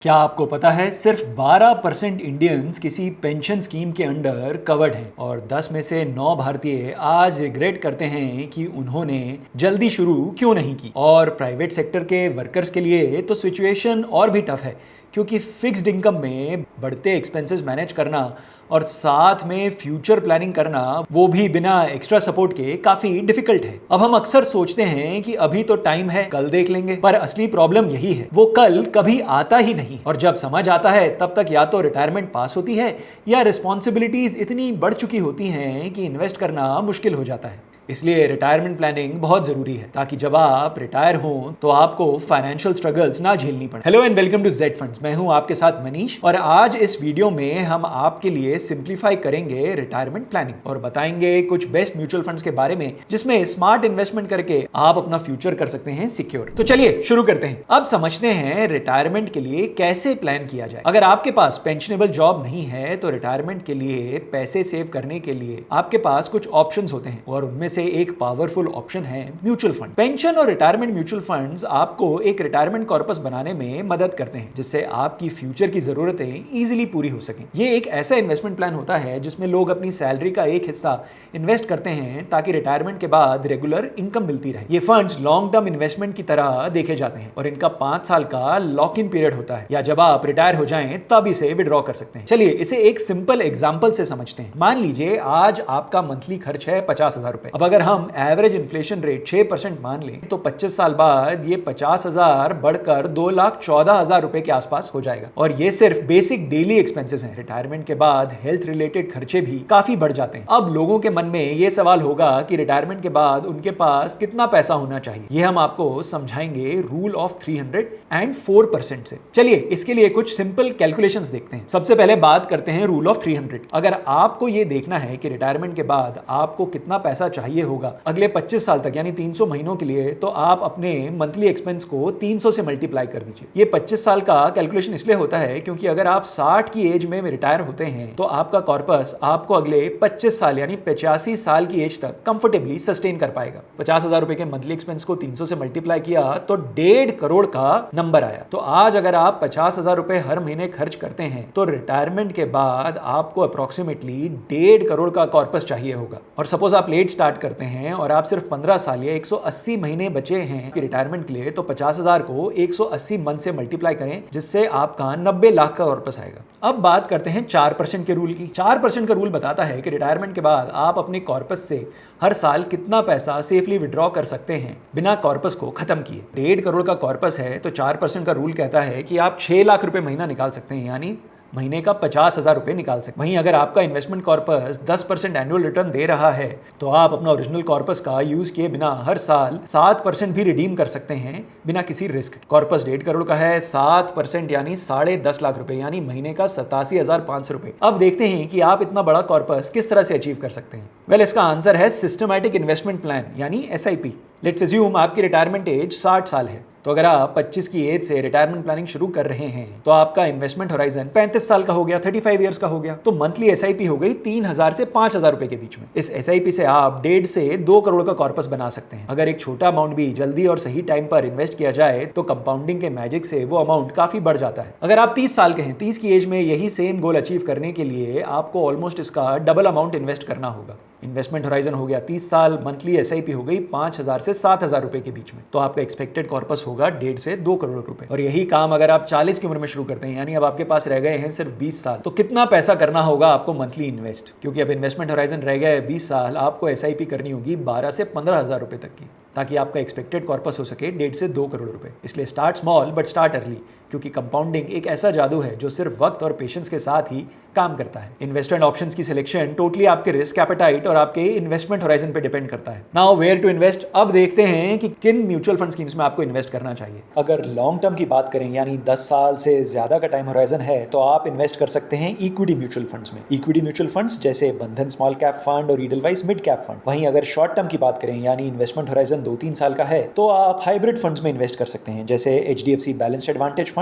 क्या आपको पता है सिर्फ 12% इंडियंस किसी पेंशन स्कीम के अंडर कवर्ड हैं और 10 में से 9 भारतीय आज रिग्रेट करते हैं कि उन्होंने जल्दी शुरू क्यों नहीं की। और प्राइवेट सेक्टर के वर्कर्स के लिए तो सिचुएशन और भी टफ है, क्योंकि फिक्स्ड इनकम में बढ़ते एक्सपेंसेस मैनेज करना और साथ में फ्यूचर प्लानिंग करना, वो भी बिना एक्स्ट्रा सपोर्ट के, काफी डिफिकल्ट है। अब हम अक्सर सोचते हैं कि अभी तो टाइम है, कल देख लेंगे, पर असली प्रॉब्लम यही है, वो कल कभी आता ही नहीं। और जब समझ आता है तब तक या तो रिटायरमेंट पास होती है या रिस्पॉन्सिबिलिटीज इतनी बढ़ चुकी होती हैं कि इन्वेस्ट करना मुश्किल हो जाता है। इसलिए रिटायरमेंट प्लानिंग बहुत जरूरी है, ताकि जब आप रिटायर हों तो आपको फाइनेंशियल स्ट्रगल्स ना झेलनी पड़े। Hello and welcome to Z Funds. मैं हूं आपके साथ मनीष, और आज इस वीडियो में हम आपके लिए सिंप्लीफाई करेंगे रिटायरमेंट प्लानिंग और बताएंगे कुछ बेस्ट म्यूचुअल फंड्स के बारे में जिसमें स्मार्ट इन्वेस्टमेंट करके आप अपना फ्यूचर कर सकते हैं सिक्योर। तो चलिए शुरू करते हैं। अब समझते हैं रिटायरमेंट के लिए कैसे प्लान किया जाए। अगर आपके पास पेंशनेबल जॉब नहीं है तो रिटायरमेंट के लिए पैसे सेव करने के लिए आपके पास कुछ ऑप्शंस होते हैं, और उनमें से एक पावरफुल ऑप्शन है म्यूचुअल फंड। पेंशन और रिटायरमेंट म्यूचुअल फंड्स आपको एक रिटायरमेंट कॉर्पस बनाने में मदद करते हैं, जिससे आपकी फ्यूचर की जरूरतें इजीली पूरी हो सकें। ये एक ऐसा इन्वेस्टमेंट प्लान होता है जिसमें लोग अपनी सैलरी का एक हिस्सा इन्वेस्ट करते हैं ताकि रिटायरमेंट के बाद रेगुलर इनकम मिलती रहे। ये फंड्स लॉन्ग टर्म इन्वेस्टमेंट की तरह देखे जाते हैं और इनका 5 साल का लॉक इन पीरियड होता है, या जब आप रिटायर हो जाएं तब इसे विड्रॉ कर सकते हैं। चलिए इसे एक सिंपल एग्जांपल से समझते हैं। मान लीजिए आज आपका मंथली खर्च है 50,000 रुपए। अब अगर हम एवरेज इन्फ्लेशन रेट 6% मान लें तो 25 साल बाद ये 50,000 बढ़कर 2,14,000 रुपए के आसपास हो जाएगा। और ये सिर्फ बेसिक डेली एक्सपेंसेस हैं। रिटायरमेंट के बाद हेल्थ रिलेटेड खर्चे भी काफी बढ़ जाते हैं। अब लोगों के मन में ये सवाल होगा कि रिटायरमेंट के बाद उनके पास कितना पैसा होना चाहिए। ये हम आपको समझाएंगे रूल ऑफ 300 एंड 4% से। चलिए इसके लिए कुछ सिंपल कैलकुलेशंस देखते हैं। सबसे पहले बात करते हैं रूल ऑफ 300। अगर आपको ये देखना है कि रिटायरमेंट के बाद आपको कितना पैसा चाहिए होगा अगले 25 साल तक, यानी 300 महीनों के लिए, तो आप अपने मंथली एक्सपेंस को 300 से मल्टीप्लाई कर दीजिए। ये 25 साल का कैलकुलेशन इसलिए होता है क्योंकि अगर आप 60 की एज में रिटायर होते हैं तो आपका कॉर्पस आपको अगले 25 साल यानी 85 साल की एज तक कंफर्टेबली सस्टेन कर पाएगा। 50,000 रुपए के मंथली एक्सपेंस को 300 से मल्टीप्लाई किया तो 1.5 करोड़ का नंबर आया। तो आज अगर आप 50,000 रुपए हर महीने खर्च करते हैं तो रिटायरमेंट के बाद आपको अप्रोक्सीमेटली 1.5 करोड़ का कॉर्पस चाहिए होगा। और सपोज आप लेट स्टार्ट करते हैं और आप सिर्फ 15 साल या 180 महीने बचे हैं कि रिटायरमेंट के लिए, तो 50,000 को 180 मंथ से मल्टीप्लाई करें, जिससे आपका 90 लाख का कॉर्पस आएगा। अब बात करते हैं 4% के रूल की। 4% का रूल बताता है कि रिटायरमेंट के बाद आप अपने कॉर्पस से हर साल कितना पैसा सेफली विड्रॉ कर सकते हैं बिना कॉर्पस को खत्म किए। 1.5 करोड़ का कॉर्पस है तो 4% का रूल कहता है कि आप 6 लाख रुपए महीना निकाल सकते हैं, यानी महीने का 50,000 रुपए निकाल सकते हैं। वहीं अगर आपका इन्वेस्टमेंट कॉर्पस 10% एनुअल रिटर्न दे रहा है तो आप अपना ओरिजिनल कॉर्पस का यूज किए बिना हर साल 7% भी रिडीम कर सकते हैं बिना किसी रिस्क। कॉर्पस 1.5 करोड़ का है, 7% यानी 10.5 लाख रुपए, यानी महीने का 87,500 रुपए। अब देखते हैं कि आप इतना बड़ा कॉर्पस किस तरह से अचीव कर सकते हैं। वेल, इसका आंसर है सिस्टमैटिक इन्वेस्टमेंट प्लान यानी SIP। लेट्स अज्यूम आपकी रिटायरमेंट एज 60 साल है, तो अगर आप 25 की एज से रिटायरमेंट प्लानिंग शुरू कर रहे हैं तो आपका इन्वेस्टमेंट होराइजन 35 साल का हो गया, 35 इयर्स का हो गया। तो मंथली SIP हो गई 3,000 से 5,000 रुपए के बीच में। इस SIP से आप 1.5 से 2 करोड़ का कॉर्पस बना सकते हैं। अगर एक छोटा अमाउंट भी जल्दी और सही टाइम पर इन्वेस्ट किया जाए तो कंपाउंडिंग के मैजिक से वो अमाउंट काफी बढ़ जाता है। अगर आप 30 साल के हैं, 30 की एज में यही सेम गोल अचीव करने के लिए आपको ऑलमोस्ट इसका डबल अमाउंट इन्वेस्ट करना होगा। इन्वेस्टमेंट होराइजन हो गया 30 साल, मंथली SIP हो गई 5,000 से 7,000 रुपए के बीच में, तो आपका एक्सपेक्टेड कॉर्पस होगा 1.5 से 2 करोड़ रुपए। और यही काम अगर आप 40 की उम्र में शुरू करते हैं, यानी अब आपके पास रह गए हैं सिर्फ 20 साल, तो कितना पैसा करना होगा आपको मंथली इन्वेस्ट? क्योंकि अब इन्वेस्टमेंट होराइजन रह गया है 20 साल, आपको SIP करनी होगी 12 से 15,000 रुपए तक की, ताकि आपका एक्सपेक्टेड कॉर्पस हो सके 1.5 से 2 करोड़ रुपए। इसलिए start small but start early, क्योंकि कंपाउंडिंग एक ऐसा जादू है जो सिर्फ वक्त और पेशेंस के साथ ही काम करता है। इन्वेस्टमेंट ऑप्शंस की सिलेक्शन टोटली आपके रिस्क एपेटाइट और आपके इन्वेस्टमेंट होराइजन पे डिपेंड करता है। Now where to invest. अब देखते हैं कि किन म्यूचुअल फंड स्कीम्स में आपको इन्वेस्ट करना चाहिए। अगर लॉन्ग टर्म की बात करें, यानी 10 साल से ज्यादा का टाइम होराइजन है, तो आप इन्वेस्ट कर सकते हैं इक्विटी म्यूचुअल फंड्स में। इक्विटी म्यूचुअल फंड्स जैसे बंधन स्मॉल कैप फंड और ईडलवाइज मिड कैप फंड। वहीं अगर शॉर्ट टर्म की बात करें, यानी इन्वेस्टमेंट होराइजन 2-3 साल का है, तो आप हाइब्रिड फंड्स में इन्वेस्ट कर सकते हैं, जैसे HDFC बैलेंस्ड एडवांटेज फंड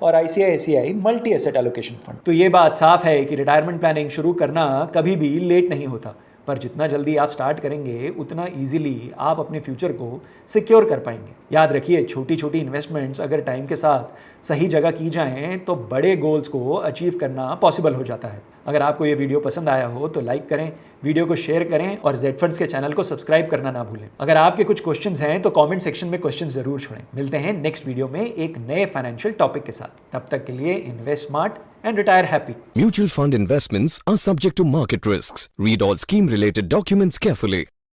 और ICICI multi asset allocation fund. तो ये बात साफ है कि रिटायरमेंट प्लानिंग शुरू करना कभी भी लेट नहीं होता, पर जितना जल्दी आप स्टार्ट करेंगे उतना इजीली आप अपने फ्यूचर को सिक्योर कर पाएंगे। याद रखिए, छोटी छोटी इन्वेस्टमेंट्स अगर टाइम के साथ सही जगह की जाएं तो बड़े गोल्स को अचीव करना पॉसिबल हो जाता है। अगर आपको ये वीडियो पसंद आया हो तो लाइक करें, वीडियो को शेयर करें और जेड फंड्स के चैनल को सब्सक्राइब करना ना भूलें। अगर आपके कुछ क्वेश्चंस हैं तो कमेंट सेक्शन में क्वेश्चन जरूर छोड़ें। मिलते हैं नेक्स्ट वीडियो में एक नए फाइनेंशियल टॉपिक के साथ। तब तक के लिए invest smart and retire happy. Mutual fund investments are subject to market risks. Read all scheme related documents carefully.